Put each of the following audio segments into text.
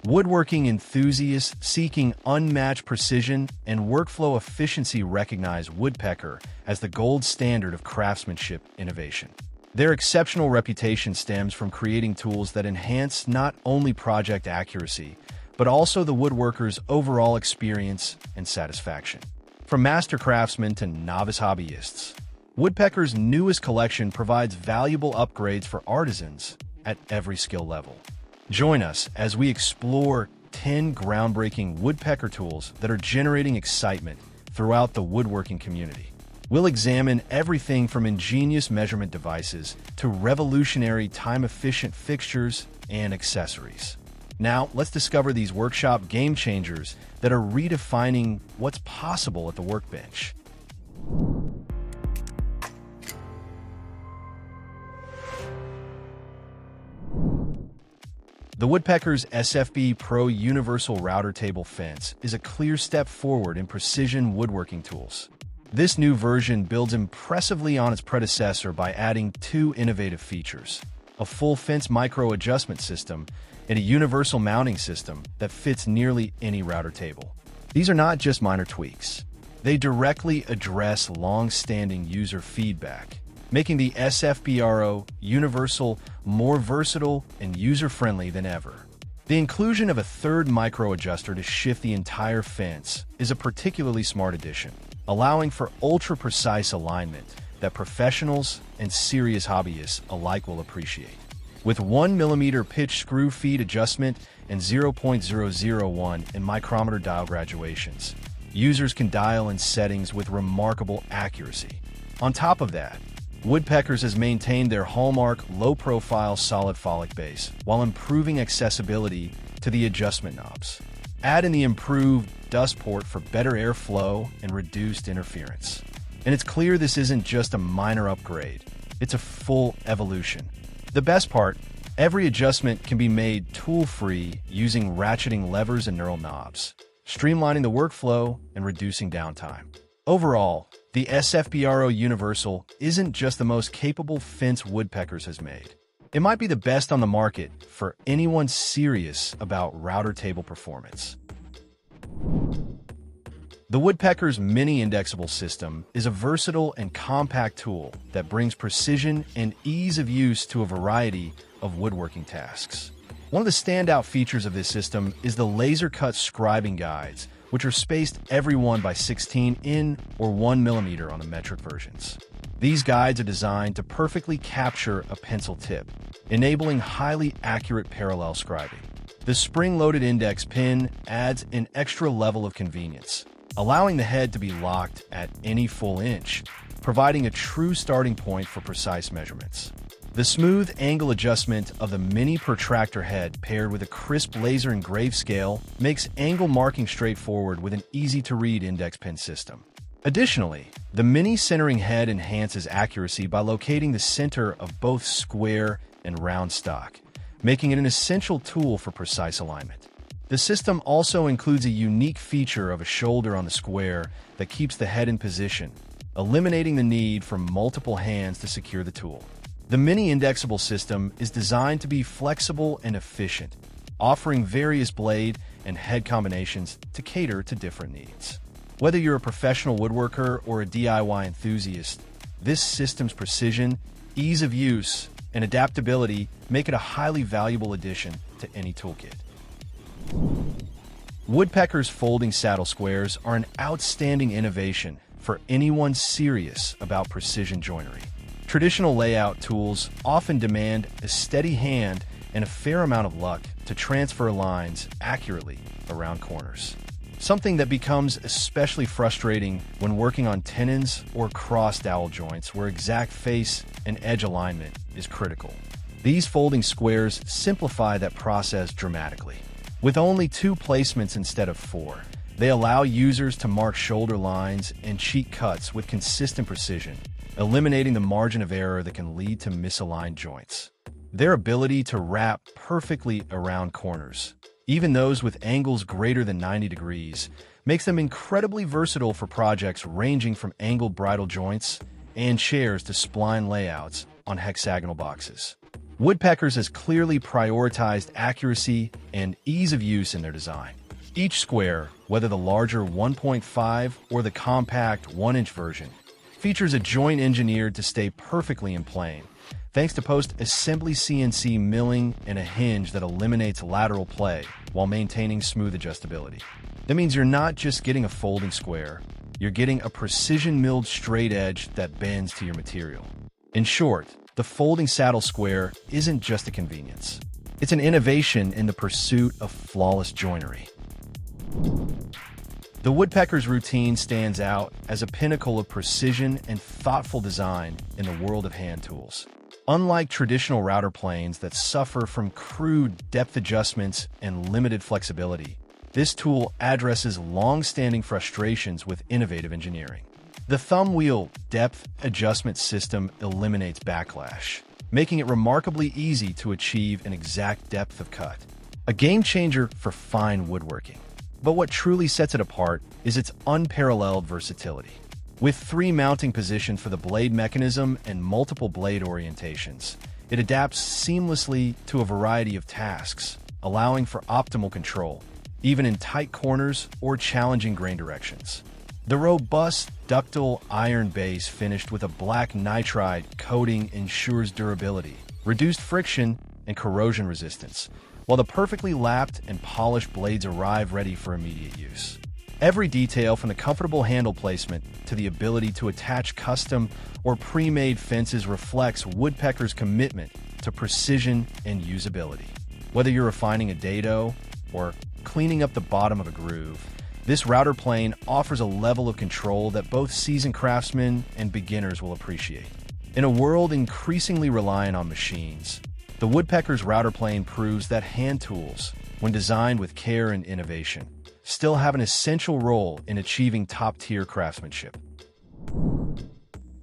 Woodworking enthusiasts seeking unmatched precision and workflow efficiency recognize Woodpecker as the gold standard of craftsmanship innovation. Their exceptional reputation stems from creating tools that enhance not only project accuracy, but also the woodworker's overall experience and satisfaction. From master craftsmen to novice hobbyists, Woodpecker's newest collection provides valuable upgrades for artisans at every skill level. Join us as we explore 10 groundbreaking woodpecker tools that are generating excitement throughout the woodworking community. We'll examine everything from ingenious measurement devices to revolutionary time-efficient fixtures and accessories. Now, let's discover these workshop game changers that are redefining what's possible at the workbench. The Woodpecker's SFB Pro Universal Router Table Fence is a clear step forward in precision woodworking tools. This new version builds impressively on its predecessor by adding two innovative features: a full fence micro-adjustment system and a universal mounting system that fits nearly any router table. These are not just minor tweaks. They directly address long-standing user feedback, making the SFBRO Universal more versatile and user-friendly than ever. The inclusion of a third micro-adjuster to shift the entire fence is a particularly smart addition, allowing for ultra-precise alignment that professionals and serious hobbyists alike will appreciate. With 1mm pitch screw feed adjustment and 0.001 in micrometer dial graduations, users can dial in settings with remarkable accuracy. On top of that, Woodpeckers has maintained their hallmark low-profile solid folic base while improving accessibility to the adjustment knobs. Add in the improved dust port for better airflow and reduced interference. And it's clear this isn't just a minor upgrade, it's a full evolution. The best part, every adjustment can be made tool-free using ratcheting levers and knurled knobs, streamlining the workflow and reducing downtime. Overall, the SFBRO Universal isn't just the most capable fence Woodpeckers has made. It might be the best on the market for anyone serious about router table performance. The Woodpecker's mini-indexable system is a versatile and compact tool that brings precision and ease of use to a variety of woodworking tasks. One of the standout features of this system is the laser-cut scribing guides, which are spaced every 1x16 in or 1mm on the metric versions. These guides are designed to perfectly capture a pencil tip, enabling highly accurate parallel scribing. The spring-loaded index pin adds an extra level of convenience, allowing the head to be locked at any full inch, providing a true starting point for precise measurements. The smooth angle adjustment of the mini protractor head paired with a crisp laser engraved scale makes angle marking straightforward with an easy-to-read index pin system. Additionally, the mini centering head enhances accuracy by locating the center of both square and round stock, making it an essential tool for precise alignment. The system also includes a unique feature of a shoulder on the square that keeps the head in position, eliminating the need for multiple hands to secure the tool. The mini-indexable system is designed to be flexible and efficient, offering various blade and head combinations to cater to different needs. Whether you're a professional woodworker or a DIY enthusiast, this system's precision, ease of use, and adaptability make it a highly valuable addition to any toolkit. Woodpecker's folding saddle squares are an outstanding innovation for anyone serious about precision joinery. Traditional layout tools often demand a steady hand and a fair amount of luck to transfer lines accurately around corners, something that becomes especially frustrating when working on tenons or cross-dowel joints where exact face and edge alignment is critical. These folding squares simplify that process dramatically. With only 2 placements instead of 4, they allow users to mark shoulder lines and cheek cuts with consistent precision, eliminating the margin of error that can lead to misaligned joints. Their ability to wrap perfectly around corners, even those with angles greater than 90 degrees, makes them incredibly versatile for projects ranging from angled bridle joints and chairs to spline layouts on hexagonal boxes. Woodpeckers has clearly prioritized accuracy and ease of use in their design. Each square, whether the larger 1.5 or the compact 1-inch version, features a joint engineered to stay perfectly in plane, thanks to post-assembly CNC milling and a hinge that eliminates lateral play while maintaining smooth adjustability. That means you're not just getting a folding square, you're getting a precision-milled straight edge that bends to your material. In short, the folding saddle square isn't just a convenience. It's an innovation in the pursuit of flawless joinery. The woodpecker's routine stands out as a pinnacle of precision and thoughtful design in the world of hand tools. Unlike traditional router planes that suffer from crude depth adjustments and limited flexibility, this tool addresses long-standing frustrations with innovative engineering. The thumb wheel depth adjustment system eliminates backlash, making it remarkably easy to achieve an exact depth of cut. A game changer for fine woodworking. But what truly sets it apart is its unparalleled versatility. With 3 mounting positions for the blade mechanism and multiple blade orientations, it adapts seamlessly to a variety of tasks, allowing for optimal control, even in tight corners or challenging grain directions. The robust, ductile iron base finished with a black nitride coating ensures durability, reduced friction, and corrosion resistance, while the perfectly lapped and polished blades arrive ready for immediate use. Every detail, from the comfortable handle placement to the ability to attach custom or pre-made fences, reflects Woodpecker's commitment to precision and usability. Whether you're refining a dado or cleaning up the bottom of a groove, this router plane offers a level of control that both seasoned craftsmen and beginners will appreciate. In a world increasingly reliant on machines, the Woodpecker's router plane proves that hand tools, when designed with care and innovation, still have an essential role in achieving top-tier craftsmanship.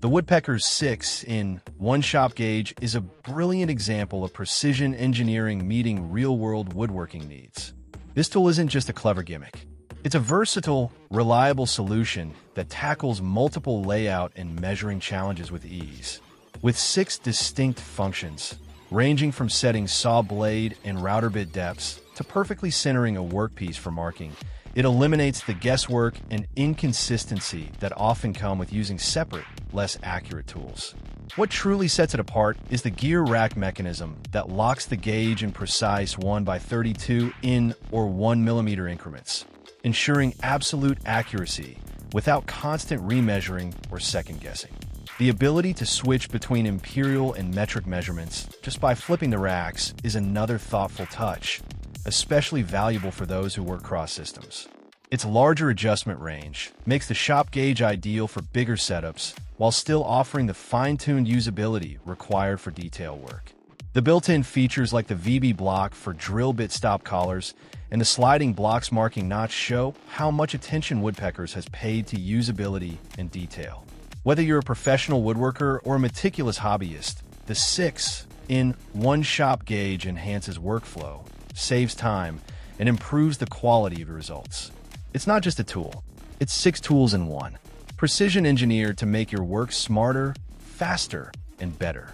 The Woodpecker's 6-in-1 shop gauge is a brilliant example of precision engineering meeting real-world woodworking needs. This tool isn't just a clever gimmick. It's a versatile, reliable solution that tackles multiple layout and measuring challenges with ease. With 6 distinct functions, ranging from setting saw blade and router bit depths to perfectly centering a workpiece for marking, it eliminates the guesswork and inconsistency that often come with using separate, less accurate tools. What truly sets it apart is the gear rack mechanism that locks the gauge in precise 1x32 in or 1 mm increments, ensuring absolute accuracy without constant remeasuring or second-guessing. The ability to switch between imperial and metric measurements just by flipping the racks is another thoughtful touch, especially valuable for those who work cross systems. Its larger adjustment range makes the shop gauge ideal for bigger setups while still offering the fine-tuned usability required for detail work. The built-in features like the VB block for drill bit stop collars and the sliding blocks marking notch show how much attention Woodpeckers has paid to usability and detail. Whether you're a professional woodworker or a meticulous hobbyist, the 6-in-1 shop gauge enhances workflow, saves time, and improves the quality of your results. It's not just a tool, it's 6 tools in one. Precision engineered to make your work smarter, faster, and better.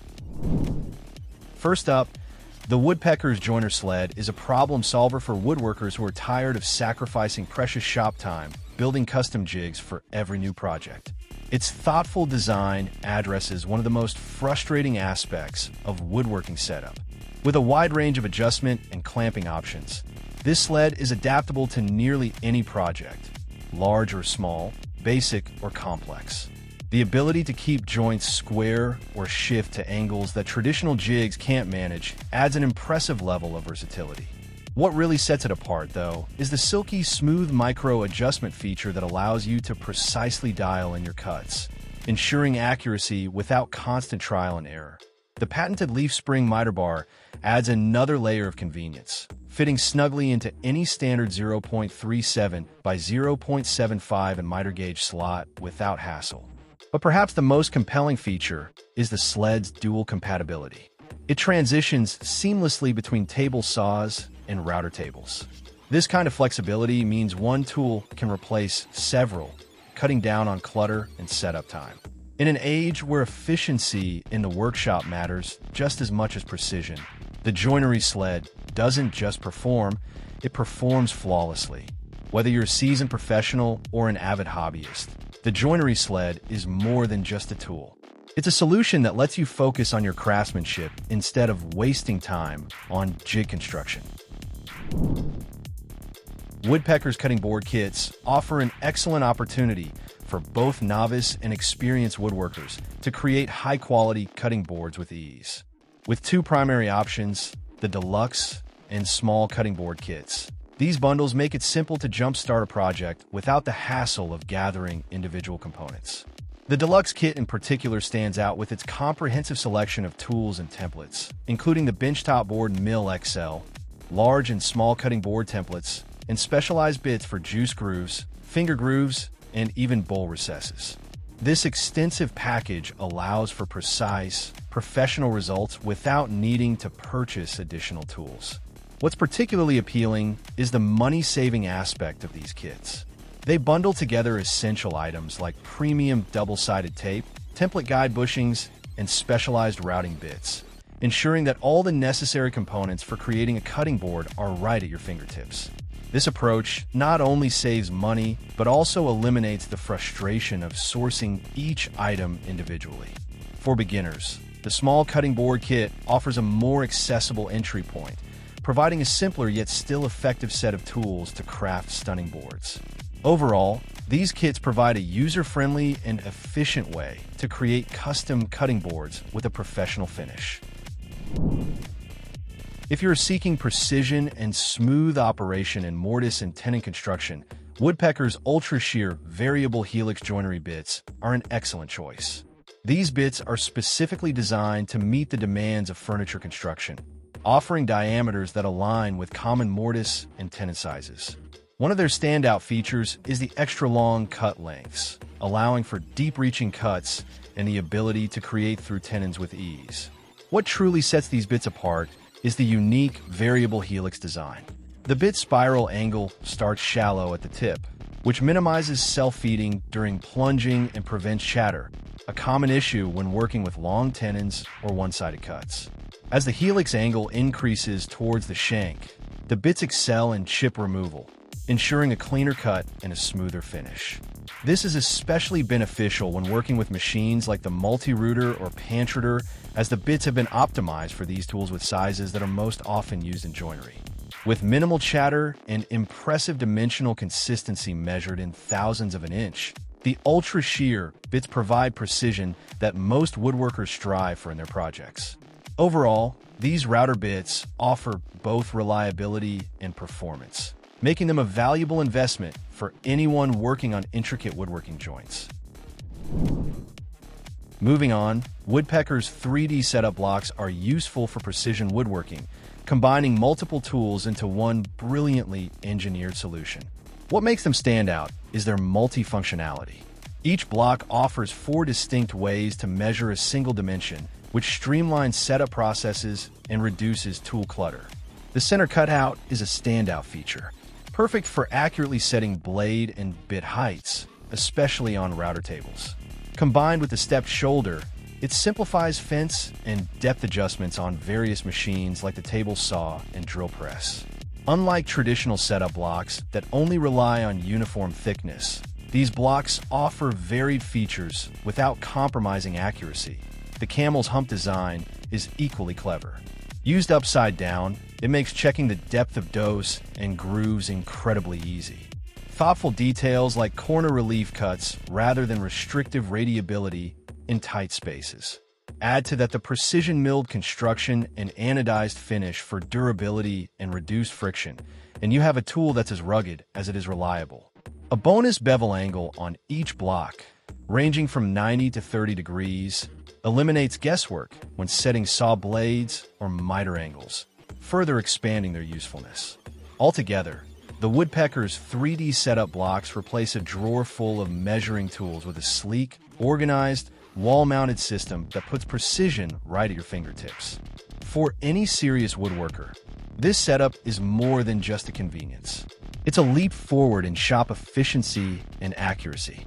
First up, the Woodpecker's Joiner Sled is a problem solver for woodworkers who are tired of sacrificing precious shop time building custom jigs for every new project. Its thoughtful design addresses one of the most frustrating aspects of woodworking setup. With a wide range of adjustment and clamping options, this sled is adaptable to nearly any project, large or small, basic or complex. The ability to keep joints square or shift to angles that traditional jigs can't manage adds an impressive level of versatility. What really sets it apart, though, is the silky smooth micro adjustment feature that allows you to precisely dial in your cuts, ensuring accuracy without constant trial and error. The patented leaf spring miter bar adds another layer of convenience, fitting snugly into any standard 0.37 by 0.75 and miter gauge slot without hassle. But perhaps the most compelling feature is the sled's dual compatibility. It transitions seamlessly between table saws and router tables. This kind of flexibility means one tool can replace several, cutting down on clutter and setup time. In an age where efficiency in the workshop matters just as much as precision, the joinery sled doesn't just perform, it performs flawlessly. Whether you're a seasoned professional or an avid hobbyist, the joinery sled is more than just a tool. It's a solution that lets you focus on your craftsmanship instead of wasting time on jig construction. Woodpeckers cutting board kits offer an excellent opportunity for both novice and experienced woodworkers to create high-quality cutting boards with ease. With two primary options, the deluxe and small cutting board kits, these bundles make it simple to jumpstart a project without the hassle of gathering individual components. The deluxe kit in particular stands out with its comprehensive selection of tools and templates, including the benchtop board Mill XL, large and small cutting board templates, and specialized bits for juice grooves, finger grooves, and even bowl recesses. This extensive package allows for precise, professional results without needing to purchase additional tools. What's particularly appealing is the money-saving aspect of these kits. They bundle together essential items like premium double-sided tape, template guide bushings, and specialized routing bits, ensuring that all the necessary components for creating a cutting board are right at your fingertips. This approach not only saves money, but also eliminates the frustration of sourcing each item individually. For beginners, the small cutting board kit offers a more accessible entry point, providing a simpler yet still effective set of tools to craft stunning boards. Overall, these kits provide a user-friendly and efficient way to create custom cutting boards with a professional finish. If you're seeking precision and smooth operation in mortise and tenon construction, Woodpecker's ultra-shear variable helix joinery bits are an excellent choice. These bits are specifically designed to meet the demands of furniture construction, offering diameters that align with common mortise and tenon sizes. One of their standout features is the extra-long cut lengths, allowing for deep-reaching cuts and the ability to create through tenons with ease. What truly sets these bits apart is the unique variable helix design. The bit's spiral angle starts shallow at the tip, which minimizes self-feeding during plunging and prevents chatter, a common issue when working with long tenons or one-sided cuts. As the helix angle increases towards the shank, the bits excel in chip removal, ensuring a cleaner cut and a smoother finish. This is especially beneficial when working with machines like the multi-rooter or pantrouter, as the bits have been optimized for these tools with sizes that are most often used in joinery. With minimal chatter and impressive dimensional consistency measured in thousandths of an inch, the ultra-shear bits provide precision that most woodworkers strive for in their projects. Overall, these router bits offer both reliability and performance, making them a valuable investment for anyone working on intricate woodworking joints. Moving on, Woodpecker's 3D setup blocks are useful for precision woodworking, combining multiple tools into one brilliantly engineered solution. What makes them stand out is their multifunctionality. Each block offers 4 distinct ways to measure a single dimension, which streamlines setup processes and reduces tool clutter. The center cutout is a standout feature, perfect for accurately setting blade and bit heights, especially on router tables. Combined with the stepped shoulder, it simplifies fence and depth adjustments on various machines like the table saw and drill press. Unlike traditional setup blocks that only rely on uniform thickness, these blocks offer varied features without compromising accuracy. The camel's hump design is equally clever. Used upside down, it makes checking the depth of dose and grooves incredibly easy. Thoughtful details like corner relief cuts rather than restrictive radiability in tight spaces add to that the precision-milled construction and anodized finish for durability and reduced friction, and you have a tool that's as rugged as it is reliable. A bonus bevel angle on each block, ranging from 90 to 30 degrees, eliminates guesswork when setting saw blades or miter angles, further expanding their usefulness. Altogether, the Woodpecker's 3D setup blocks replace a drawer full of measuring tools with a sleek, organized, wall-mounted system that puts precision right at your fingertips. For any serious woodworker, this setup is more than just a convenience. It's a leap forward in shop efficiency and accuracy.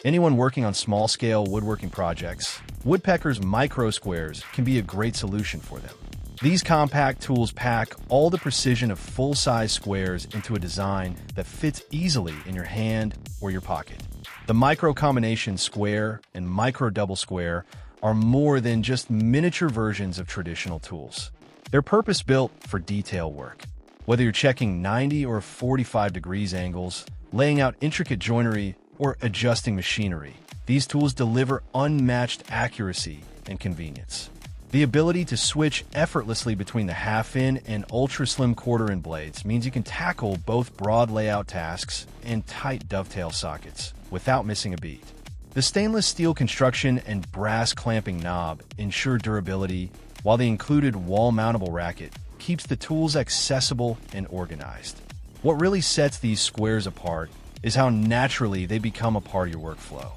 Anyone working on small-scale woodworking projects, Woodpecker's micro squares can be a great solution for them. These compact tools pack all the precision of full-size squares into a design that fits easily in your hand or your pocket. The micro combination square and micro double square are more than just miniature versions of traditional tools. They're purpose-built for detail work. Whether you're checking 90 or 45 degrees angles, laying out intricate joinery, or adjusting machinery, these tools deliver unmatched accuracy and convenience. The ability to switch effortlessly between the half-in and ultra-slim quarter-in blades means you can tackle both broad layout tasks and tight dovetail sockets without missing a beat. The stainless steel construction and brass clamping knob ensure durability, while the included wall-mountable racket keeps the tools accessible and organized. What really sets these squares apart is how naturally they become a part of your workflow.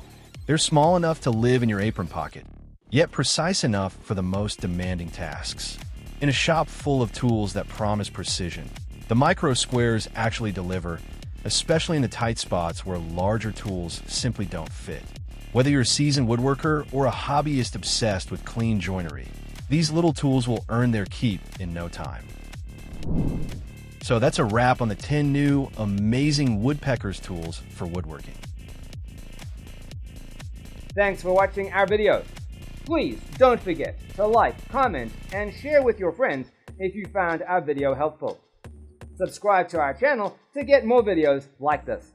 They're small enough to live in your apron pocket, yet precise enough for the most demanding tasks. In a shop full of tools that promise precision, the micro squares actually deliver, especially in the tight spots where larger tools simply don't fit. Whether you're a seasoned woodworker or a hobbyist obsessed with clean joinery, these little tools will earn their keep in no time. So that's a wrap on the 10 new amazing woodpeckers tools for woodworking. Thanks for watching our videos. Please don't forget to like, comment, and share with your friends if you found our video helpful. Subscribe to our channel to get more videos like this.